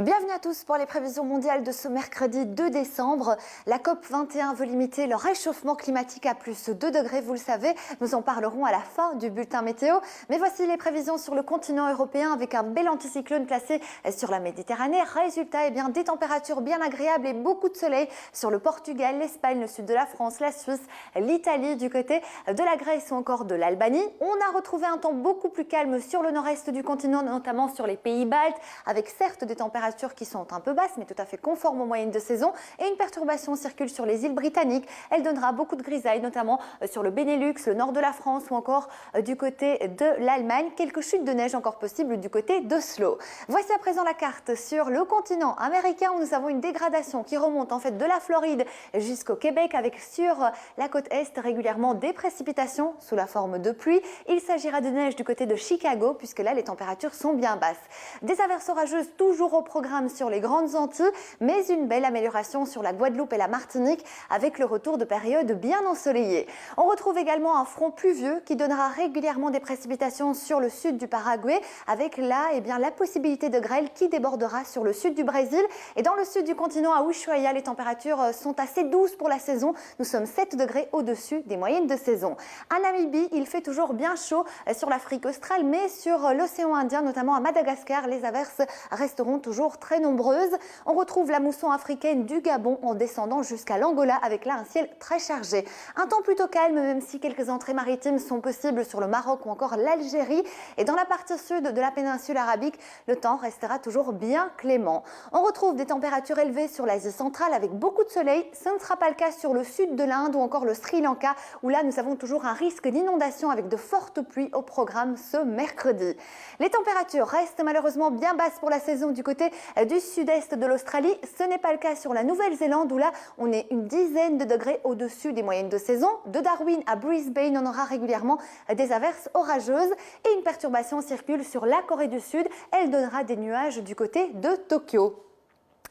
Bienvenue à tous pour les prévisions mondiales de ce mercredi 2 décembre. La COP21 veut limiter le réchauffement climatique à plus 2 degrés, vous le savez. Nous en parlerons à la fin du bulletin météo. Mais voici les prévisions sur le continent européen avec un bel anticyclone placé sur la Méditerranée. Résultat, des températures bien agréables et beaucoup de soleil sur le Portugal, l'Espagne, le sud de la France, la Suisse, l'Italie, du côté de la Grèce ou encore de l'Albanie. On a retrouvé un temps beaucoup plus calme sur le nord-est du continent, notamment sur les pays baltes, avec certes des températures qui sont un peu basses, mais tout à fait conformes aux moyennes de saison. Et une perturbation circule sur les îles britanniques. Elle donnera beaucoup de grisailles, notamment sur le Benelux, le nord de la France ou encore du côté de l'Allemagne. Quelques chutes de neige encore possibles du côté d'Oslo. Voici à présent la carte sur le continent américain où nous avons une dégradation qui remonte en fait de la Floride jusqu'au Québec, avec sur la côte est régulièrement des précipitations sous la forme de pluie. Il s'agira de neige du côté de Chicago puisque là les températures sont bien basses. Des averses orageuses toujours au programme sur les grandes Antilles, mais une belle amélioration sur la Guadeloupe et la Martinique avec le retour de périodes bien ensoleillées. On retrouve également un front pluvieux qui donnera régulièrement des précipitations sur le sud du Paraguay, avec là la possibilité de grêle qui débordera sur le sud du Brésil. Et dans le sud du continent, à Ushuaia, les températures sont assez douces pour la saison. Nous sommes 7 degrés au-dessus des moyennes de saison. À Namibie, il fait toujours bien chaud sur l'Afrique australe, mais sur l'océan Indien, notamment à Madagascar, les averses resteront toujours très nombreuses. On retrouve la mousson africaine du Gabon en descendant jusqu'à l'Angola, avec là un ciel très chargé. Un temps plutôt calme, même si quelques entrées maritimes sont possibles sur le Maroc ou encore l'Algérie. Et dans la partie sud de la péninsule arabique, le temps restera toujours bien clément. On retrouve des températures élevées sur l'Asie centrale avec beaucoup de soleil. Ce ne sera pas le cas sur le sud de l'Inde ou encore le Sri Lanka, où là nous avons toujours un risque d'inondation avec de fortes pluies au programme ce mercredi. Les températures restent malheureusement bien basses pour la saison du côté du sud-est de l'Australie. Ce n'est pas le cas sur la Nouvelle-Zélande où là on est une dizaine de degrés au-dessus des moyennes de saison. De Darwin à Brisbane, on aura régulièrement des averses orageuses et une perturbation circule sur la Corée du Sud. Elle donnera des nuages du côté de Tokyo.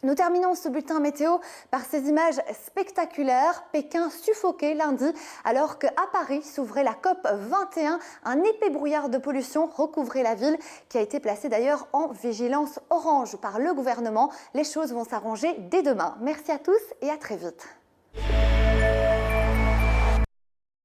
Nous terminons ce bulletin météo par ces images spectaculaires. Pékin suffoqué lundi alors qu'à Paris s'ouvrait la COP21. Un épais brouillard de pollution recouvrait la ville qui a été placée d'ailleurs en vigilance orange par le gouvernement. Les choses vont s'arranger dès demain. Merci à tous et à très vite.